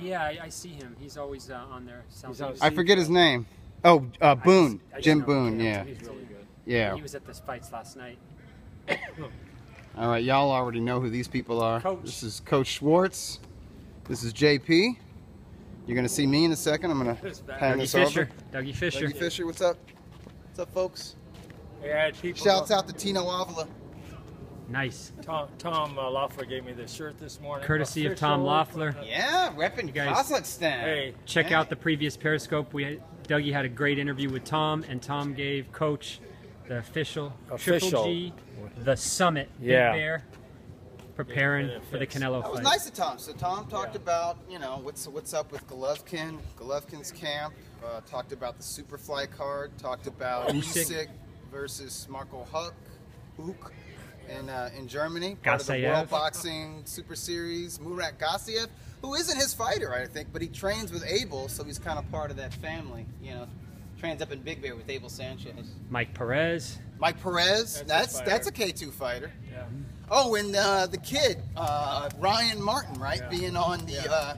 Yeah, I see him. He's always on there. I forget his name. Oh, Boone. Jim Boone, yeah. He's really good. Yeah. He was at the fights last night. All right, y'all already know who these people are. Coach. This is Coach Schwartz. This is JP. You're going to see me in a second. I'm going to hand this over. Dougie Fisher. Dougie Fisher, what's up? What's up, folks? Yeah, Shouts out to Tino Avila. Nice. Tom Loeffler gave me this shirt this morning. Courtesy of Tom Loeffler. Yeah, repping Kazakhstan. Hey, check out the previous Periscope. Dougie had a great interview with Tom, and Tom gave Coach the official Triple G, the Summit, Big Bear, preparing for the Canelo fight. That was nice of Tom. So Tom talked about, you know, what's up with Golovkin's camp. Talked about the Superfly card. Talked about Usyk versus Marco Huck in Germany. Part of the World Boxing Super Series. Murat Gassiev, who isn't his fighter, I think, but he trains with Abel, so he's kind of part of that family. You know, trains up in Big Bear with Abel Sanchez. Mike Perez. That's a K2 fighter. Yeah. Oh, and the kid Ryan Martin, right? Yeah. Being on the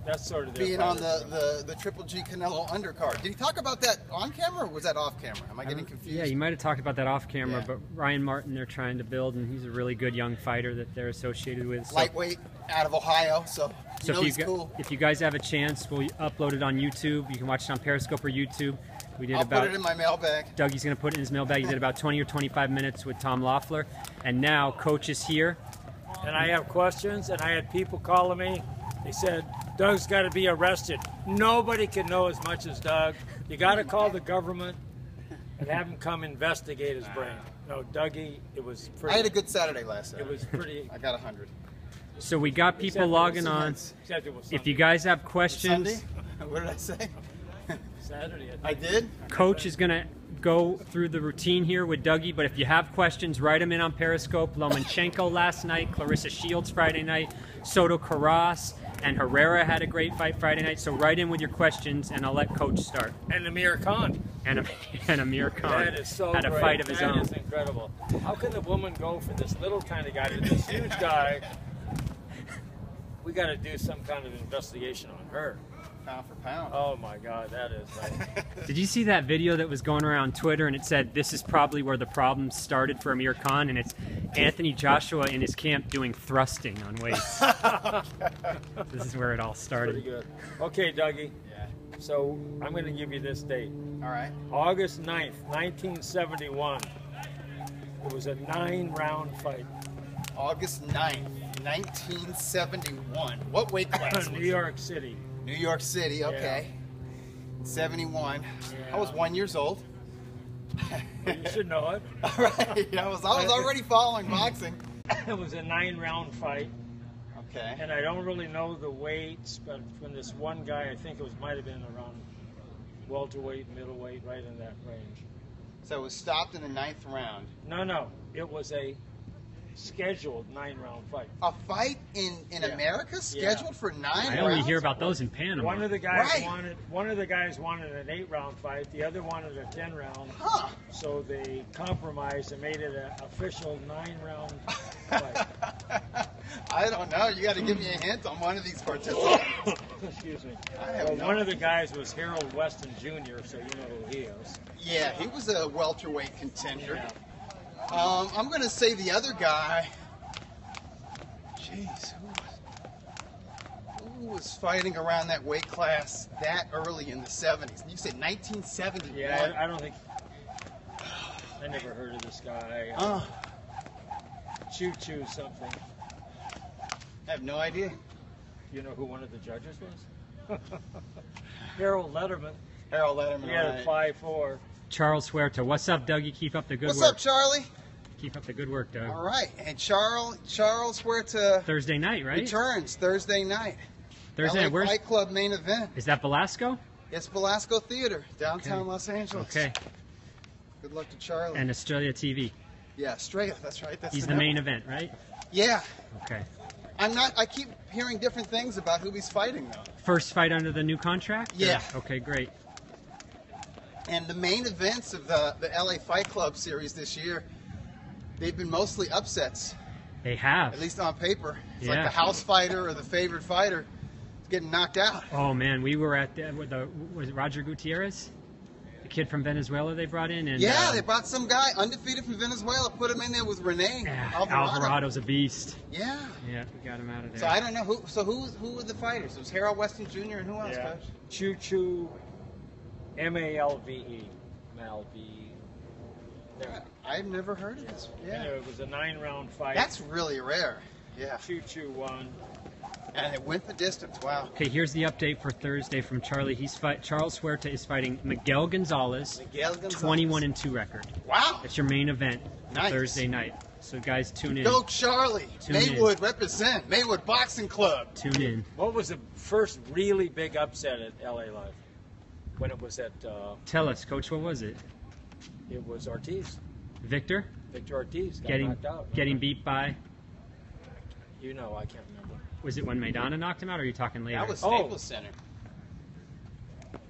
that's sort of being on the Triple G Canelo undercard. Did he talk about that on camera, or was that off camera? Am I getting confused? Yeah, you might have talked about that off camera, but Ryan Martin they're trying to build, and he's a really good young fighter that they're associated with. So. Lightweight out of Ohio, so you know he's cool. If you guys have a chance, we'll upload it on YouTube. You can watch it on Periscope or YouTube. I'll put it in my mailbag. Dougie's going to put it in his mailbag. He did about 20 or 25 minutes with Tom Loeffler. And now Coach is here. And I have questions, and I had people calling me. They said, Doug's got to be arrested. Nobody can know as much as Doug. You got to call the government and have him come investigate his brain. No, Dougie, it was pretty. I had a good Saturday last Saturday. It was pretty. I got 100. So we got people logging on. If you guys have questions. Sunday? What did I say? Saturday. I did? Coach is going to go through the routine here with Dougie, but if you have questions, write them in on Periscope. Lomachenko last night, Clarissa Shields Friday night, Soto Carras, and Herrera had a great fight Friday night. So write in with your questions, and I'll let Coach start. And Amir Khan. And Amir Khan that is so had a fight of his own. That is incredible. How can the woman go for this little tiny guy to this huge guy? We got to do some kind of investigation on her. Pound for pound. Oh my God, that is like... Did you see that video that was going around Twitter and it said this is probably where the problem started for Amir Khan, and it's Anthony Joshua in his camp doing thrusting on weights. This is where it all started. Pretty good. Okay, Dougie. Yeah. So I'm going to give you this date. All right. August 9th, 1971. It was a 9-round fight. August 9th, 1971. What weight class? New York City. New York City, okay. Yeah. 71. I was 1 year old. You should know it. All right. I was already following boxing. It was a 9-round fight. Okay. And I don't really know the weights, but from this one guy, I think it might have been around welterweight, middleweight, right in that range. So it was stopped in the 9th round. No. It was a scheduled 9-round fight. A fight in America scheduled for 9 rounds? I only hear about those in Panama. One of the guys wanted an 8-round fight. The other wanted a 10-round. Huh. So they compromised and made it an official 9-round fight. I don't know. You got to give me a hint on one of these participants. Excuse me. One of the guys was Harold Weston Jr., so you know who he is. Yeah, he was a welterweight contender. Yeah. I'm going to say the other guy. Jeez, who was fighting around that weight class that early in the 70s? You said 1971. Yeah, I don't think. I never heard of this guy. Choo something. I have no idea. You know who one of the judges was? Harold Letterman. Harold Letterman. He had a 5'4". Charles Huerta. What's up, Dougie? Keep up the good work. What's up, Charlie? Keep up the good work, Doug. All right. And Charles Huerta Thursday night, right? returns Thursday night. Thursday night. Where's Fight Club main event? Is that Velasco? It's Velasco Theater, downtown Los Angeles. Okay. Good luck to Charlie. And Australia TV. Yeah, Australia. That's right. He's the main event, right? Yeah. Okay. I keep hearing different things about who he's fighting, though. First fight under the new contract? Yeah. Okay, great. And the main events of the LA Fight Club series this year, they've been mostly upsets. They have. At least on paper. It's like the house fighter or the favorite fighter. getting knocked out. Oh man, we were at was it Roger Gutierrez, the kid from Venezuela they brought in, and yeah, they brought some guy undefeated from Venezuela, put him in there with Rene Alvarado. Alvarado's a beast. Yeah. Yeah, we got him out of there. So I don't know who. So who were the fighters? It was Harold Weston Jr. and who else, Coach? Choo Choo, Malve. I've never heard of this. Yeah. And it was a 9-round fight. That's really rare. Yeah. Choo Choo won. And it went the distance. Wow. Okay, here's the update for Thursday from Charlie. Charles Huerta is fighting Miguel Gonzalez. 21-2 record. Wow. That's your main event Nice. Thursday night. So guys, tune in. Go Charlie. Tune in. Maywood represent. Maywood Boxing Club. Tune in. What was the first really big upset at LA Live? When it was at... Tell us, Coach, what was it? It was Ortiz. Victor Ortiz got knocked out. Getting beat by. You know, I can't remember. Was it when Maidana knocked him out, or are you talking later? That was Staples Center.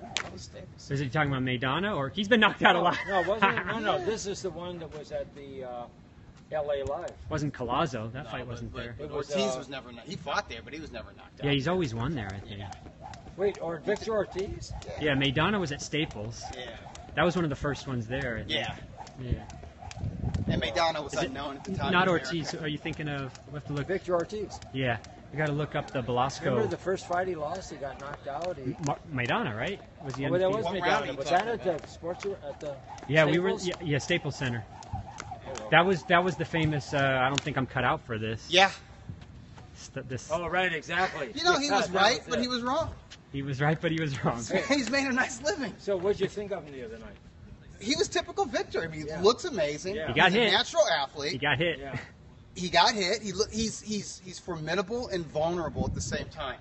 That was Staples Center. Is he talking about Maidana, or he's been knocked out a lot? No, wasn't it? No. This is the one that was at the LA Live. Wasn't Collazo? That fight wasn't there. But Ortiz was never. He fought there, but he was never knocked out. Yeah, he's always won there, I think. Wait, or Victor Ortiz? Yeah, Maidana was at Staples. Yeah. That was one of the first ones there, I think. Yeah. Yeah. And Maidana was unknown at the time. Not Ortiz. Are you thinking of? We have to look. Victor Ortiz. Yeah, you got to look up the Velasco. Remember the first fight he lost? He got knocked out. Maidana, right? Was he? Well, that was What round are Maidana. you Was that talking at the sports at the? Yeah, Staples? we were. Yeah, Staples Center. That was the famous. I don't think I'm cut out for this. Yeah. This. Oh, right, exactly. You know, he was right, but he was wrong. He was right, but he was wrong. He's made a nice living. So, what'd you think of him the other night? He was typical Victor. I mean, he looks amazing. Yeah. He got He's hit. a natural athlete. He got hit. Yeah. He got hit. He's formidable and vulnerable at the same time.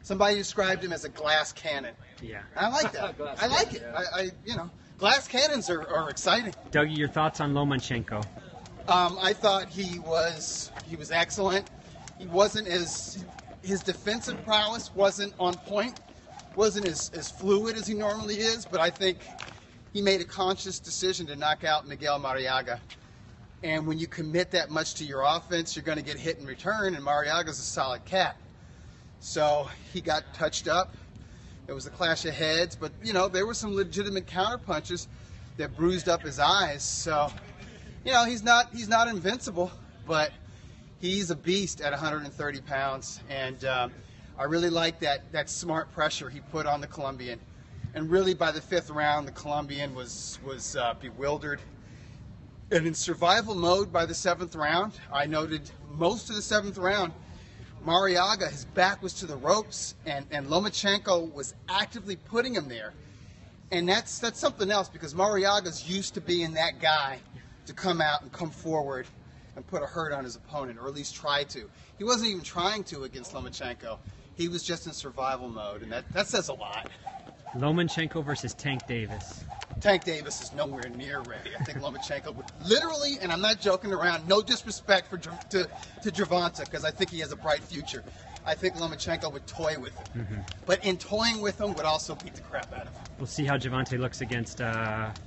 Somebody described him as a glass cannon. Yeah. I like that. I like it. Yeah. Glass cannons are exciting. Dougie, your thoughts on Lomachenko? I thought he was excellent. He wasn't his defensive prowess wasn't on point, wasn't as fluid as he normally is, but I think he made a conscious decision to knock out Miguel Mariaga. And when you commit that much to your offense, you're going to get hit in return, and Mariaga's a solid cat. So he got touched up. It was a clash of heads, but there were some legitimate counter punches that bruised up his eyes. So, he's not invincible, but he's a beast at 130 pounds, and I really like that smart pressure he put on the Colombian. And really, by the 5th round, the Colombian was bewildered. And in survival mode by the 7th round, I noted most of the 7th round, Mariaga, his back was to the ropes, and Lomachenko was actively putting him there. And that's something else, because Mariaga's used to being that guy to come out and come forward and put a hurt on his opponent, or at least try to. He wasn't even trying to against Lomachenko. He was just in survival mode, and that says a lot. Lomachenko versus Tank Davis. Tank Davis is nowhere near ready. I think Lomachenko would literally, and I'm not joking around, no disrespect to Gervonta, because I think he has a bright future. I think Lomachenko would toy with him. Mm-hmm. But in toying with him would also beat the crap out of him. We'll see how Gervonta looks against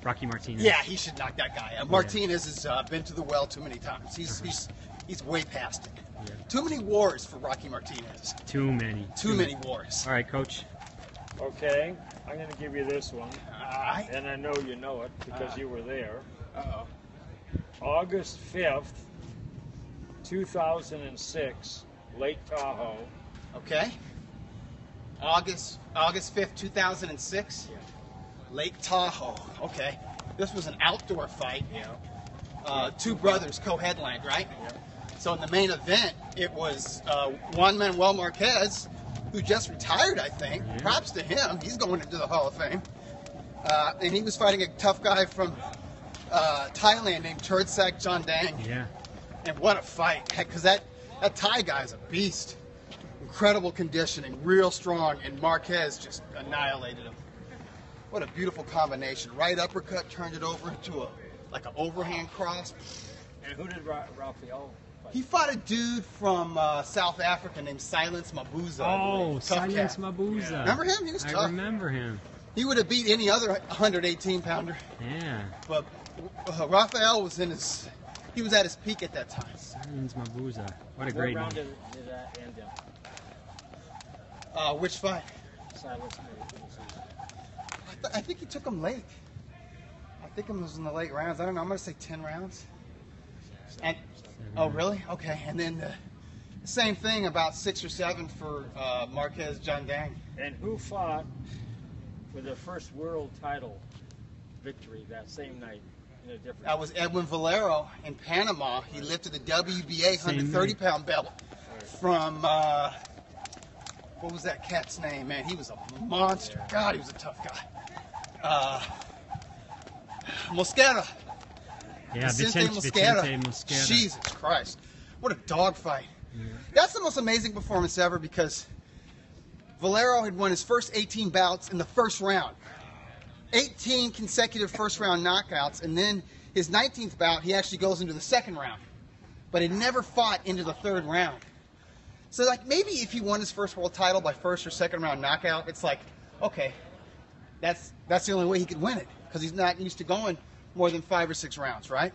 Rocky Martinez. Yeah, he should knock that guy out. Martinez has been to the well too many times. He's way past it. Yeah. Too many wars for Rocky Martinez. Too many. Too many wars. All right, Coach. Okay, I'm going to give you this one. Right. And I know you know it because you were there. Uh-oh. August 5th, 2006, Lake Tahoe. Okay. August 5th, 2006? Yeah. Lake Tahoe. Okay. This was an outdoor fight. Yeah. Two brothers co-headlined, right? Yeah. So in the main event, it was Juan Manuel Marquez, who just retired, I think. Yeah. Props to him. He's going into the Hall of Fame. And he was fighting a tough guy from Thailand named Churtsak Jondang. Yeah. And what a fight. Because that Thai guy's a beast. Incredible conditioning, real strong, and Marquez just annihilated him. What a beautiful combination. Right uppercut, turned it over into an overhand cross. And who did Rafael fight? He fought a dude from South Africa named Silence Mabuza. Oh, Tough Silence cat. Mabuza. Yeah. Remember him? He was tough. I remember him. He would have beat any other 118-pounder. Yeah. But Rafael was at his peak at that time. Silence Mabuza. What a What great round name. did that end Which fight? Silence. I think he took him late. I think it was in the late rounds. I don't know. I'm going to say 10 rounds. And oh, really? Okay. And then the same thing, about 6 or 7 for Marquez John Dang. And who fought for their first world title victory that same night in a different? That was Edwin Valero in Panama. He lifted the WBA 130-pound belt from what was that cat's name? Man, he was a monster. God, he was a tough guy. Mosquera. Yeah, Vicente Mosquera. Jesus Christ. What a dogfight. Yeah. That's the most amazing performance ever, because Valero had won his first 18 bouts in the first round. 18 consecutive first-round knockouts, and then his 19th bout, he actually goes into the second round. But he never fought into the third round. So, like, maybe if he won his first world title by first or second round knockout, it's like, okay, that's the only way he could win it, because he's not used to going more than 5 or 6 rounds, right?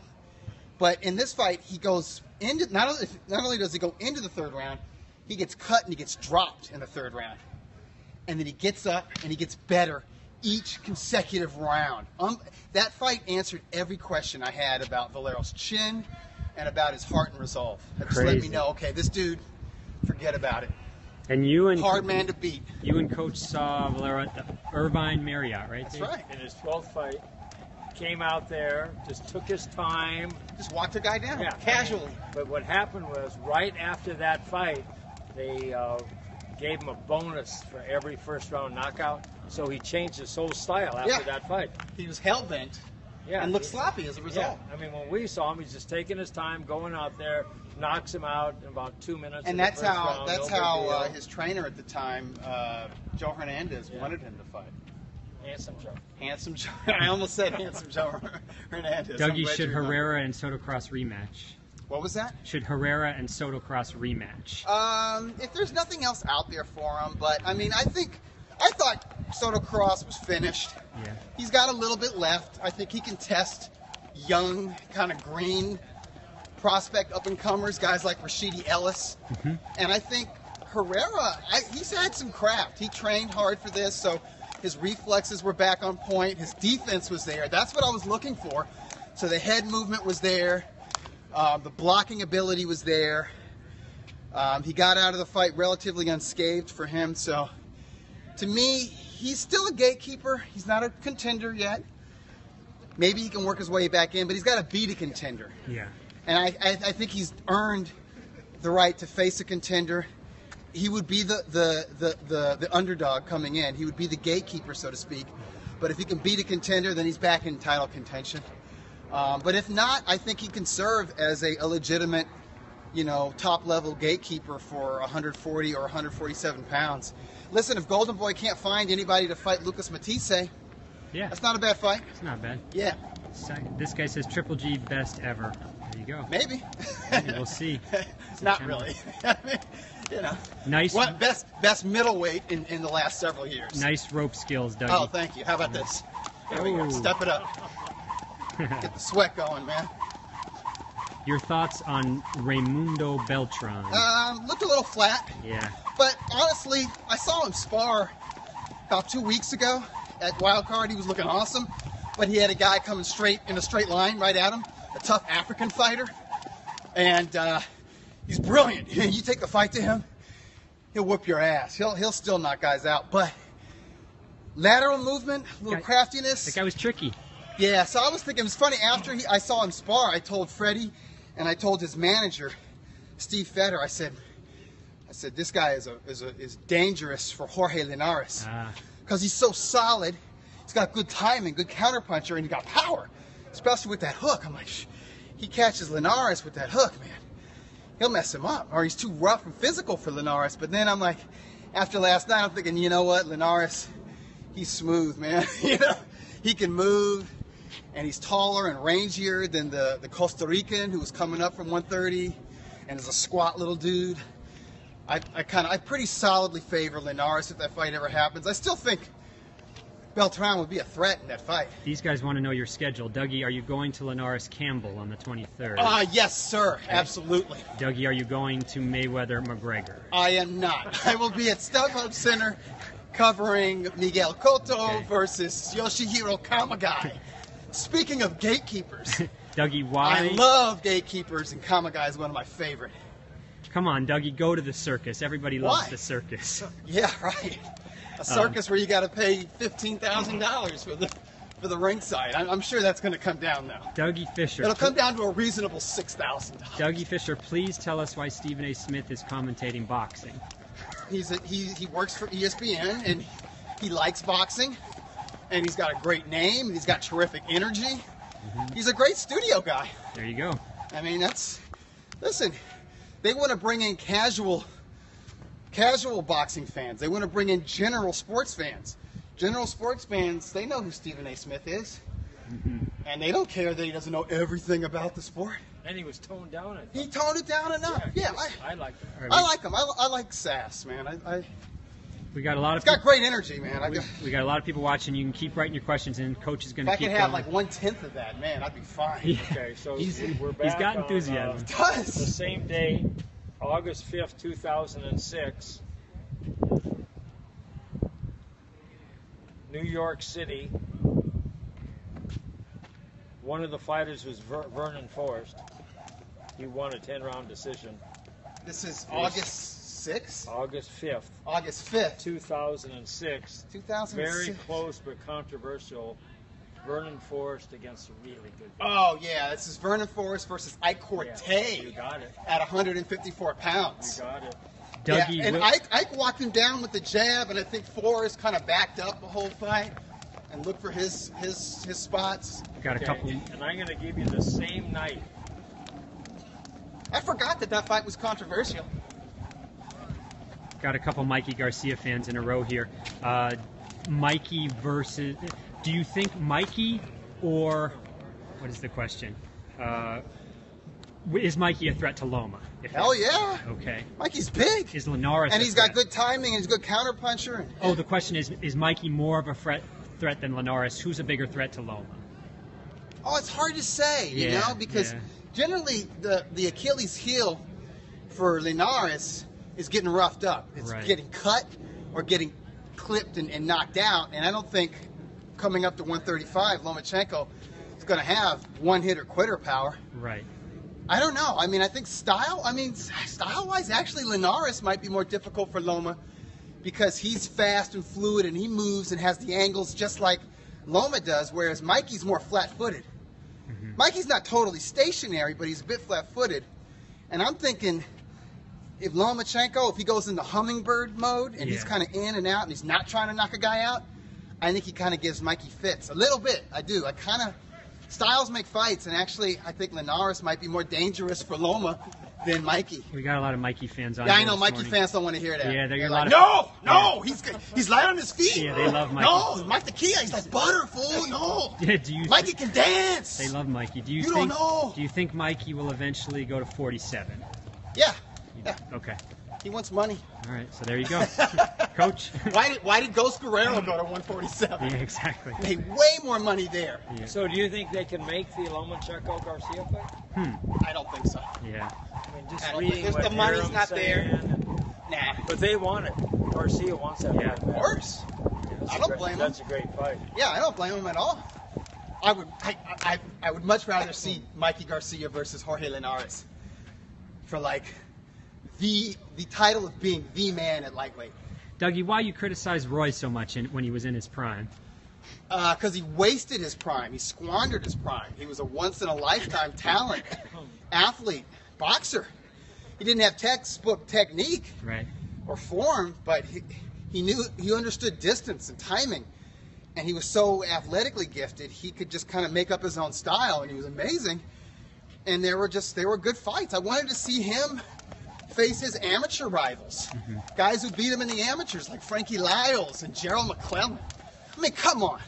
But in this fight, he goes into, not only does he go into the third round, he gets cut and he gets dropped in the third round. And then he gets up and he gets better each consecutive round. That fight answered every question I had about Valero's chin and about his heart and resolve. That just let me know, okay, this dude, forget about it. And you and hard man to beat. You and Coach saw Valero at the Irvine Marriott, right? That's Dave? right. In his 12th fight, came out there, just took his time. Just walked the guy down, casually. But what happened was, right after that fight, they gave him a bonus for every first-round knockout. So he changed his whole style after that fight. He was hell-bent and looked sloppy as a result. Yeah. I mean, when we saw him, he's just taking his time, going out there, knocks him out in about 2 minutes. And that's how his trainer at the time, Joe Hernandez, wanted him to fight. Handsome Joe. Handsome Joe. I almost said Handsome Joe Hernandez. Dougie, should Herrera and Sotocross rematch? What was that? Should Herrera and Sotocross rematch? If there's nothing else out there for him, but I mean, I thought Sotocross was finished. Yeah. He's got a little bit left. I think he can test young, kind of green prospect up-and-comers, guys like Rashidi Ellis. Mm-hmm. And I think Herrera, he's had some craft. He trained hard for this, so his reflexes were back on point. His defense was there. That's what I was looking for. So the head movement was there. The blocking ability was there. He got out of the fight relatively unscathed for him. So to me, he's still a gatekeeper. He's not a contender yet. Maybe he can work his way back in, but he's got to beat a contender. Yeah. And I think he's earned the right to face a contender. He would be the underdog coming in. He would be the gatekeeper, so to speak. But if he can beat a contender, then he's back in title contention. But if not, I think he can serve as a legitimate, top-level gatekeeper for 140 or 147 pounds. Listen, if Golden Boy can't find anybody to fight Lucas Matisse, that's not a bad fight. It's not bad. Yeah. This guy says Triple G best ever. There you go. Maybe. We'll see. Not really. Nice. What best middleweight in the last several years. Nice rope skills, Dougie. Oh, thank you. How about this? There we go. Step it up. Get the sweat going, man. Your thoughts on Raimundo Beltran? Looked a little flat. Yeah. But honestly, I saw him spar about 2 weeks ago at Wildcard. He was looking awesome. But he had a guy coming in a straight line right at him, a tough African fighter. And he's brilliant. You take the fight to him, he'll whoop your ass. He'll still knock guys out. But lateral movement, a little craftiness. That guy was tricky. Yeah, so I was thinking, it was funny, after I saw him spar, I told Freddie and I told his manager, Steve Fetter, I said, this guy is dangerous for Jorge Linares. Because he's so solid, he's got good timing, good counterpuncher, and he's got power, especially with that hook. I'm like, he catches Linares with that hook, man. He'll mess him up, or he's too rough and physical for Linares. But then I'm like, after last night, I'm thinking, you know what, Linares, he's smooth, man. He can move. And he's taller and rangier than the Costa Rican who was coming up from 130 and is a squat little dude. I pretty solidly favor Linares if that fight ever happens. I still think Beltran would be a threat in that fight. These guys want to know your schedule. Dougie, are you going to Linares Campbell on the 23rd? Yes, sir. Okay. Absolutely. Dougie, are you going to Mayweather McGregor? I am not. I will be at StubHub Center covering Miguel Cotto versus Yoshihiro Kamagai. Speaking of gatekeepers, Dougie, why? I love gatekeepers, and Kamagai is one of my favorite. Come on, Dougie, go to the circus. Everybody loves the circus. Yeah, right. A circus where you got to pay $15,000 for the ringside. I'm sure that's going to come down now. Dougie Fisher. It'll come down to a reasonable $6,000. Dougie Fisher, please tell us why Stephen A. Smith is commentating boxing. He works for ESPN, and he likes boxing, and he's got a great name, and he's got terrific energy. Mm-hmm. He's a great studio guy. There you go. I mean, listen, they want to bring in casual boxing fans. They want to bring in general sports fans. General sports fans, they know who Stephen A. Smith is. Mm-hmm. And they don't care that he doesn't know everything about the sport. And he was toned down. He toned it down enough. Yeah, I like him. I like him. I like sass, man. We got a lot of. It's got great energy, man. We got a lot of people watching. You can keep writing your questions, and Coach is going to keep going. If I could have like 1/10 of that, man, I'd be fine. Yeah. Okay, so we're back. He's got enthusiasm. On, the same day, August 5th, 2006, New York City. One of the fighters was Vernon Forrest. He won a 10-round decision. This is August 6th? August 5th. August 5th. 2006. 2006. Very close but controversial. Vernon Forrest against a really good guy. Oh, yeah. This is Vernon Forrest versus Ike Cortez. Yeah, you got it. At 154 pounds. You got it. Dougie, yeah, and Ike walked him down with the jab, and I think Forrest kind of backed up the whole fight and looked for his spots. Got a couple. And I'm going to give you the same night. I forgot that fight was controversial. Got a couple Mikey Garcia fans in a row here. Mikey versus. Do you think Mikey or what is the question? Is Mikey a threat to Loma? Hell yeah. Okay. Mikey's big. Is Linares and he's got good timing and he's a good counterpuncher. Oh, the question is Mikey more of a threat than Linares? Who's a bigger threat to Loma? Oh, it's hard to say, you know, because generally the Achilles heel for Linares is getting roughed up. It's getting cut or getting clipped and knocked out. And I don't think coming up to 135, Lomachenko is going to have one-hitter quitter power. Right. I don't know. I mean, I think style-wise, actually Linares might be more difficult for Loma because he's fast and fluid and he moves and has the angles just like Loma does, whereas Mikey's more flat-footed. Mm-hmm. Mikey's not totally stationary, but he's a bit flat-footed. And I'm thinking if Lomachenko, if he goes into hummingbird mode and he's kind of in and out and he's not trying to knock a guy out, I think he kind of gives Mikey fits. A little bit, I do. I kind of... Styles make fights, and actually, I think Linares might be more dangerous for Loma than Mikey. We got a lot of Mikey fans on. Yeah, I know Mikey fans don't want to hear that. Yeah, they're like, no, he's light on his feet. Yeah, they love Mikey. No, Mike the Kia, he's like butter, fool. No. Yeah, Mikey can dance. They love Mikey. Do you don't know. Do you think Mikey will eventually go to 47? Yeah. Okay. He wants money. All right, so there you go, Coach. Why did Ghost Guerrero go to 147? Yeah, exactly. They way more money there. Yeah. So do you think they can make the Lomachenko Garcia fight? I don't think so. Yeah. I mean, just reading what the money's not there. Nah. But they want it. Garcia wants that fight. Of course. I don't blame him. That's a great fight. Yeah, I don't blame him at all. I would much rather see Mikey Garcia versus Jorge Linares for like the title of being the man at lightweight. Dougie, why you criticize Roy so much when he was in his prime? Because he wasted his prime. He squandered his prime. He was a once-in-a-lifetime talent, athlete, boxer. He didn't have textbook technique or form, but he understood distance and timing. And he was so athletically gifted, he could just kind of make up his own style, and he was amazing. And they were good fights. I wanted to see him face his amateur rivals, guys who beat him in the amateurs, like Frankie Lyles and Gerald McClellan. I mean, come on.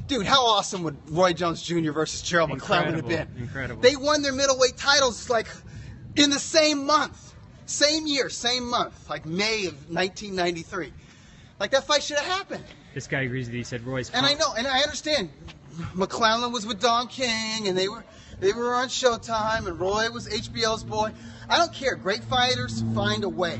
Dude, how awesome would Roy Jones Jr. versus Gerald McClellan have been? Incredible. They won their middleweight titles like in the same month, same year, same month, like May of 1993. Like, that fight should have happened. This guy agrees with you. He said Roy's. And I know, and I understand. McClellan was with Don King, and they were on Showtime, and Roy was HBO's boy. I don't care. Great fighters find a way.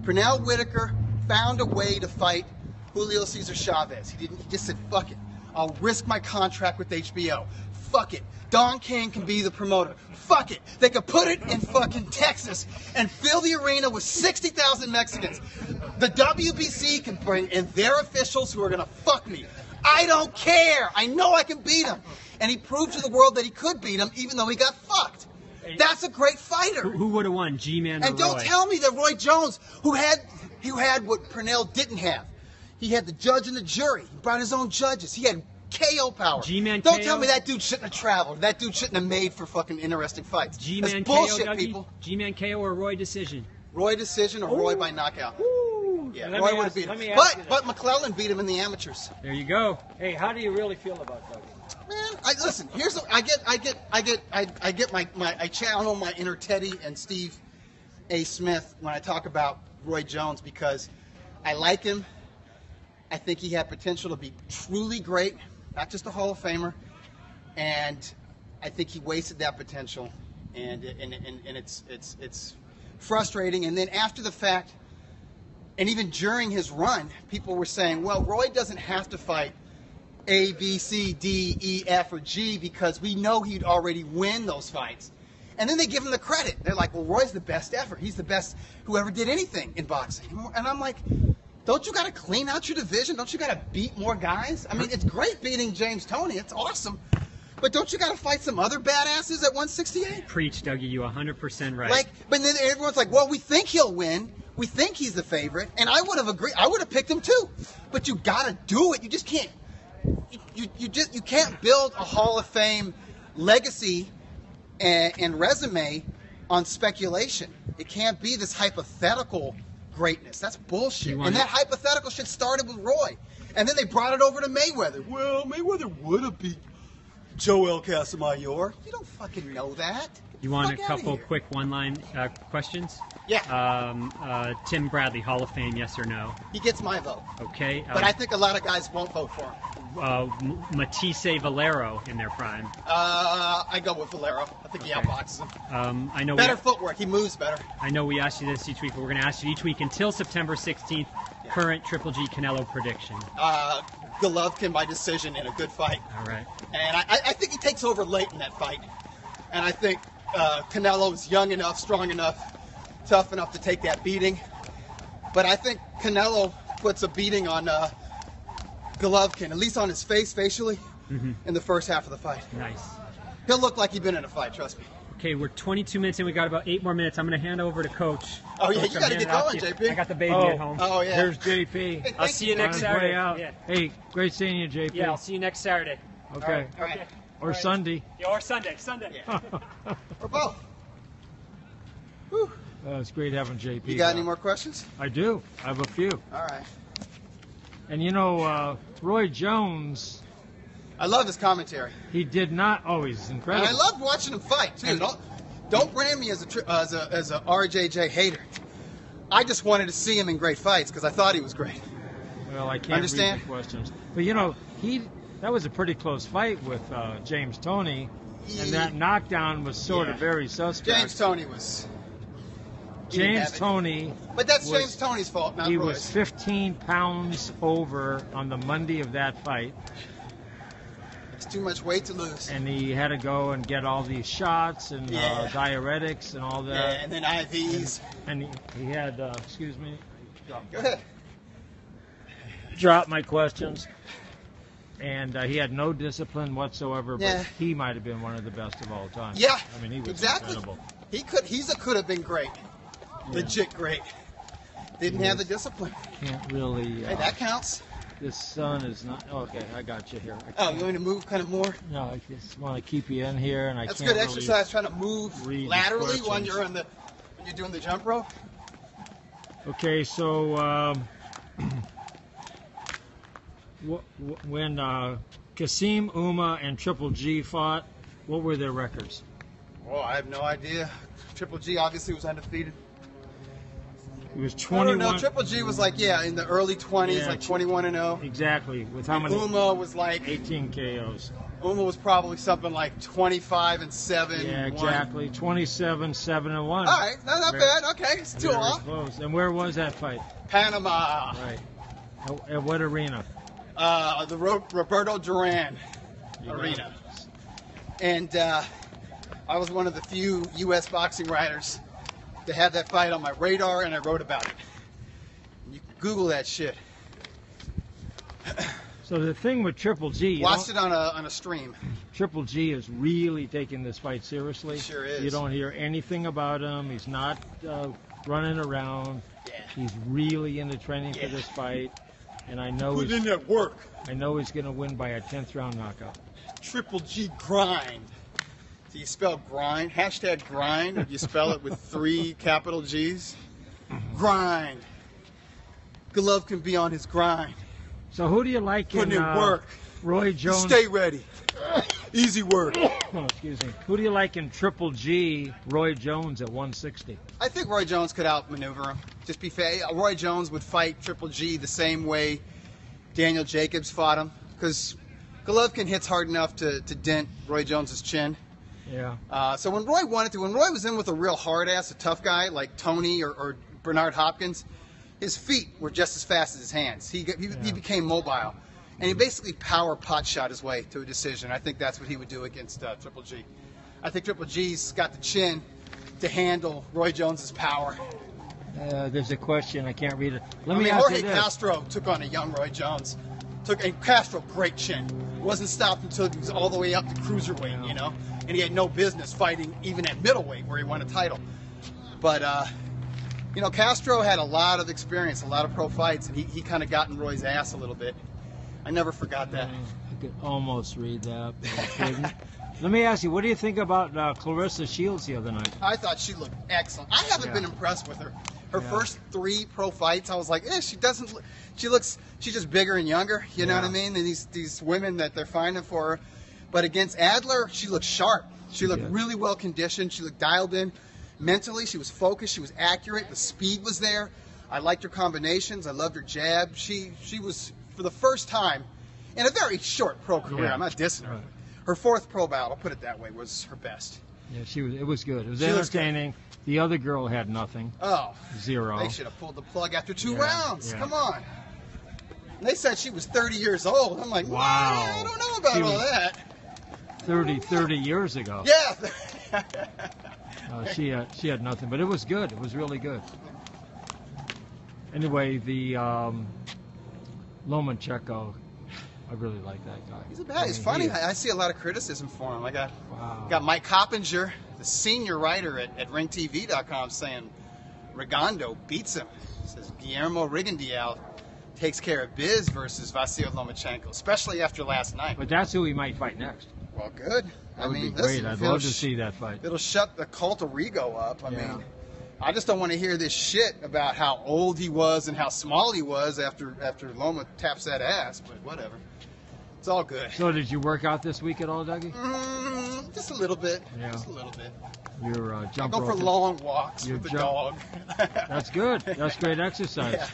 Pernell Whitaker found a way to fight Julio Cesar Chavez. He just said, fuck it. I'll risk my contract with HBO. Fuck it. Don King can be the promoter. Fuck it. They could put it in fucking Texas and fill the arena with 60,000 Mexicans. The WBC can bring in their officials who are going to fuck me. I don't care. I know I can beat him. And he proved to the world that he could beat him even though he got fucked. That's a great fighter. Who would have won, G-Man or Roy? And don't tell me that Roy Jones, who had what Pernell didn't have. He had the judge and the jury. He brought his own judges. He had KO power. G-Man Don't KO? tell me that dude shouldn't have traveled. That dude shouldn't have made for fucking interesting fights. G-Man That's KO, bullshit, Dougie? people. G-Man KO or Roy decision? Roy decision or Roy by knockout. Woo. Yeah, Let Roy me would have ask- beat let me him. ask you But this. McClellan beat him in the amateurs. There you go. Hey, how do you really feel about Dougie? Man, listen. Here's what I channel my inner Teddy and Steve A. Smith when I talk about Roy Jones because I like him. I think he had potential to be truly great, not just a Hall of Famer, and I think he wasted that potential, and it's frustrating. And then after the fact, and even during his run, people were saying, "Well, Roy doesn't have to fight A, B, C, D, E, F, or G because we know he'd already win those fights." And then they give him the credit. They're like, "Well, Roy's the best ever. He's the best who ever did anything in boxing." And I'm like, don't you got to clean out your division? Don't you got to beat more guys? I mean, it's great beating James Toney. It's awesome. But don't you got to fight some other badasses at 168? Preach, Dougie. You 100% right. Like, but then everyone's like, well, we think he'll win. We think he's the favorite. And I would have agreed. I would have picked him too. But you got to do it. You just can't. You can't build a Hall of Fame legacy and resume on speculation. It can't be this hypothetical greatness. That's bullshit. And that hypothetical shit started with Roy. And then they brought it over to Mayweather. Well, Mayweather would have beat Joel Casamayor. You don't fucking know that. You want a couple quick one-line questions? Yeah. Tim Bradley, Hall of Fame, yes or no? He gets my vote. Okay. But I think a lot of guys won't vote for him. Matisse Valero in their prime. I go with Valero. I think he outboxes him. I know better footwork. He moves better. I know we asked you this each week, but we're going to ask you each week until September 16th. Current Triple G Canelo prediction. Golovkin by decision in a good fight. All right. And I think he takes over late in that fight. And I think Canelo is young enough, strong enough, tough enough to take that beating. But I think Canelo puts a beating on Golovkin, at least on his face, facially, in the first half of the fight. Nice. He'll look like he's been in a fight, trust me. Okay, we're 22 minutes in. We got about 8 more minutes. I'm going to hand over to Coach. Oh, yeah, Coach, you got to I'm get handing it off going, to you. JP. I got the baby at home. Oh, yeah. There's JP. Hey, I'll see you thank next On his way Saturday. out. Yeah. Hey, great seeing you, JP. Yeah, I'll see you next Saturday. Okay. All right. Or Sunday. Yeah, or Sunday. Yeah. Or both. Whew. It's great having JP. You got on. any more questions? I do. I have a few. All right. And you know, Roy Jones, I love his commentary. he did not. Oh, he's And incredible. I love watching him fight, too. Don't brand me as a RJJ hater. I just wanted to see him in great fights because I thought he was great. Well, I can't Understand? read the questions. But you know, that was a pretty close fight with James Toney, and that knockdown was sort of very suspect. James Toney was... he didn't James have it. Toney. But that's was- James Toney's fault, not He Roy's. was 15 pounds over on the Monday of that fight, It's too much weight to lose. and he had to go and get all these shots and Yeah. diuretics and all Yeah, that. and then IVs. And he had, excuse me, Go ahead. drop my questions. And he had no discipline whatsoever, but Yeah. he might have been one of the best of all time. Yeah, I mean, he was exactly. incredible. He could have been great. Legit great. Didn't have the discipline. Can't really. Hey, that counts. This sun is not. Okay, I got you here. Oh, you want me to move kind of more? No, I just want to keep you in here, and I That's can't good really exercise, trying to move read the laterally when questions. you're doing the jump rope. Okay, so when Kasim, Uma, and Triple G fought, what were their records? Oh, I have no idea. Triple G obviously was undefeated. He was I 21. don't know. Triple G was like, in the early 20s, Yeah, like 21-0. Exactly. With how many? Uma was like 18 KOs. Uma was probably something like 25-7. Yeah, exactly. 27-7-1. All right, not bad. Okay, it's 2 off. Close. And where was that fight? Panama. Right. At what arena? The Roberto Duran Arena. And I was one of the few U.S. boxing writers to have that fight on my radar, and I wrote about it. You can Google that shit. So the thing with Triple G, Watched it on a stream. Triple G is really taking this fight seriously. He sure is. You don't hear anything about him. He's not running around. Yeah. He's really into training for this fight, and I know Put in that work. I know he's going to win by a 10th round knockout. Triple G grind. Do you spell grind? Hashtag grind. Or do you spell it with 3 capital G's? Grind. Golovkin be on his grind. So who do you like Putting in in work. Roy Jones? Stay ready. Easy work. Oh, excuse me. Who do you like in Triple G, Roy Jones at 160? I think Roy Jones could outmaneuver him. Just be fair. Roy Jones would fight Triple G the same way Daniel Jacobs fought him, because Golovkin hits hard enough to dent Roy Jones's chin. Yeah. So when Roy was in with a real hard ass, a tough guy like Tony or Bernard Hopkins, his feet were just as fast as his hands. He became mobile, and he basically power pot shot his way to a decision. I think that's what he would do against Triple G. I think Triple G's got the chin to handle Roy Jones's power. There's a question. I can't read it. Let me mean, ask Jorge you this. Castro took on a young Roy Jones. And Castro, great chin. Wasn't stopped until he was all the way up to cruiserweight, you know? And he had no business fighting even at middleweight where he won a title. But, Castro had a lot of experience, a lot of pro fights, and he kind of got in Roy's ass a little bit. I never forgot that. I could almost read that. But I couldn't. Let me ask you, what do you think about Clarissa Shields the other night? I thought she looked excellent. I haven't been impressed with her. Her first 3 pro fights, I was like, she's just bigger and younger, you know what I mean? And these women that they're finding for her. But against Adler, she looked sharp. She looked really well conditioned. She looked dialed in. Mentally, she was focused. She was accurate. The speed was there. I liked her combinations. I loved her jab. She was, for the first time, in a very short pro career, I'm not dissing her. Her 4th pro bout, I'll put it that way, was her best. Yeah, it was good. It was entertaining. The other girl had nothing. Oh. 0. They should have pulled the plug after 2 rounds. Come on. And they said she was 30 years old. I'm like, wow. I don't know about all that. 30 years ago. Yeah. She had nothing, but it was good. It was really good. Anyway, the Lomachenko, I really like that guy. He's a bad. He's funny. I see a lot of criticism for him. I got Mike Coppinger, the senior writer at ringtv.com, saying Rigondo beats him. He says Guillermo Rigondeaux takes care of biz versus Vasyl Lomachenko, especially after last night. But that's who he might fight next. Well, good. That would be great. I'd love to see that fight. It'll shut the cult of Rigo up. I mean, I just don't want to hear this shit about how old he was and how small he was after Loma taps that ass, but whatever. It's all good. So did you work out this week at all, Dougie? Just a little bit. Yeah. Just a little bit. You're jump I go for long walks with the dog. That's good. That's great exercise.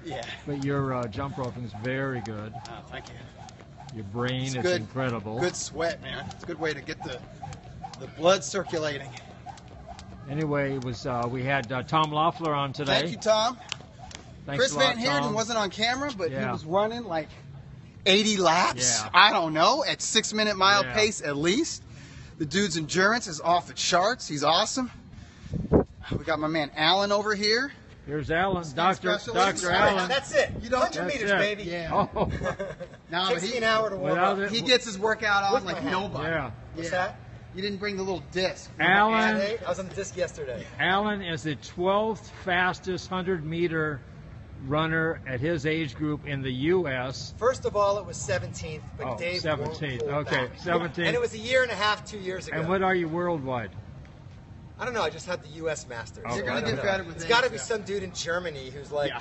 Yeah. But your jump roping is very good. Oh, thank you. Your brain is incredible. Good sweat, man. It's a good way to get the blood circulating. Anyway, it was we had Tom Loeffler on today. Thank you, Tom. Thanks Chris Van Heerden wasn't on camera, but he Yeah. was running like 80 laps. Yeah. I don't know, at 6-minute mile pace at least. The dude's endurance is off the charts. He's awesome. We got my man Alan over here. Here's Alan, Dr. Alan. That's it. You don't 100 meters, baby. Yeah. Oh. Now, Takes me an hour to warm up. he gets his workout on With like my hat. nobody. Yeah. What's that? You didn't bring the little disc. Alan, I was on the disc yesterday. Alan is the 12th fastest 100-meter runner at his age group in the U.S. First of all, it was 17th, but Dave 17th. won't pull Okay, back. 17th. And it was a year and a half, 2 years ago. And what are you worldwide? I don't know. I just had the U.S. Masters. Okay. You're going I to don't get know. better with It's age, got to be yeah. some dude in Germany who's like,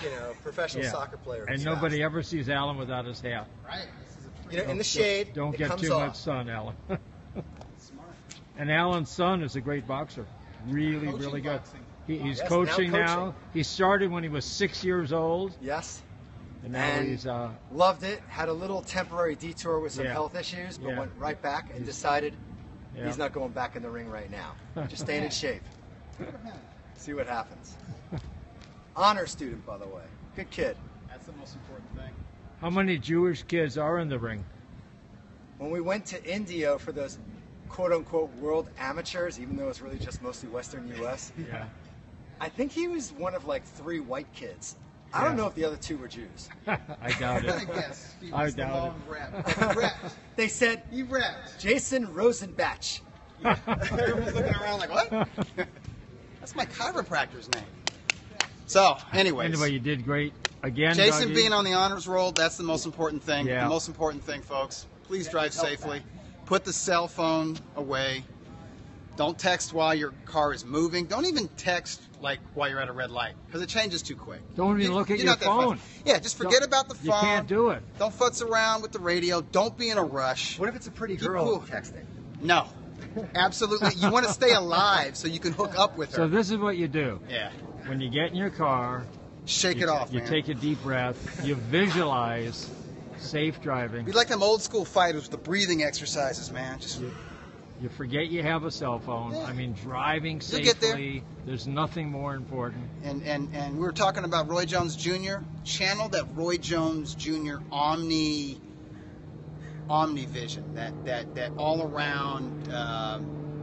professional soccer player. And who's nobody fast. ever sees Alan without his hat. Right. In the shade. Don't it get comes too off. much sun, Alan. Smart. And Alan's son is a great boxer. Really, Coaching really good. boxing. He's Yes, coaching now now. He started when he was 6 years old, Yes. and now And he's loved it. Had a little temporary detour with some Yeah. health issues, but Yeah. went right back and decided Yeah. he's not going back in the ring right now. Just staying in shape. See what happens. Honor student, by the way. Good kid. That's the most important thing. How many Jewish kids are in the ring? When we went to Indio for those quote-unquote world amateurs, even though it's really just mostly Western U.S., Yeah. I think he was one of like 3 white kids. I don't know if the other 2 were Jews. I doubt it. Yes, he I was the doubt long rep. He repped. They said, He repped. Jason Rosenbach. Everyone's looking around like, what? That's my chiropractor's name. So, anyways. Anyway, you did great again, Jason Dougie. being on the honors roll, that's the most important thing. Yeah. The most important thing, folks. Please drive safely. Put the cell phone away. Don't text while your car is moving. Don't even text like while you're at a red light because it changes too quick. Don't even look at You're your not that phone. fast. Yeah, just forget about the phone. You can't do it. Don't futz around with the radio. Don't be in a rush. What if it's a pretty Keep girl cool. texting? No. Absolutely. You want to stay alive so you can hook up with her. So this is what you do. Yeah. When you get in your car, Shake you, it off, you man. take a deep breath, you visualize safe driving. Be like them old school fighters with the breathing exercises, man. Just You forget you have a cell phone. Yeah. I mean, driving You'll get there. safely, there's nothing more important. and we were talking about Roy Jones Jr. Channel that Roy Jones Jr. Omni vision, that all around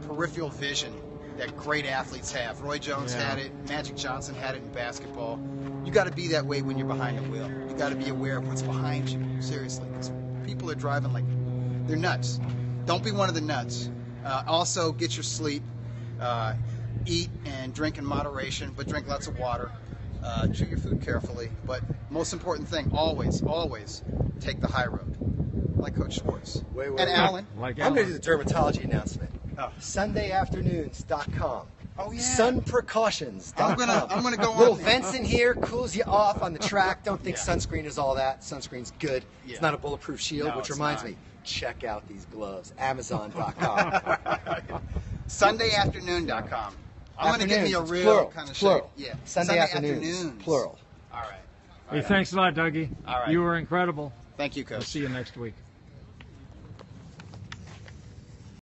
peripheral vision that great athletes have. Roy Jones Yeah. had it. Magic Johnson had it in basketball. You got to be that way when you're behind the wheel. You got to be aware of what's behind you. Seriously, because people are driving like they're nuts. Don't be one of the nuts. Also, get your sleep. Eat and drink in moderation, but drink lots of water. Chew your food carefully. But most important thing, always take the high road. Like Coach Schwartz. Wait. And Alan. Like I'm going to Alan. do the dermatology announcement. Oh. SundayAfternoons.com. Oh, yeah. Sunprecautions.com. I'm gonna go Little on there. vents in here, cools you off on the track. Don't think Yeah. sunscreen is all that. Sunscreen's good. Yeah. It's not a bulletproof shield, No, which it's reminds not. me, check out these gloves. Amazon.com. SundayAfternoon.com. I'm going to give me a Afternoons, real plural. kind of Plural. shape. Yeah. Sunday afternoons. Plural. All right. Hey, thanks a lot, Dougie. All right. You were incredible. Thank you, I'll Coach. see you next week.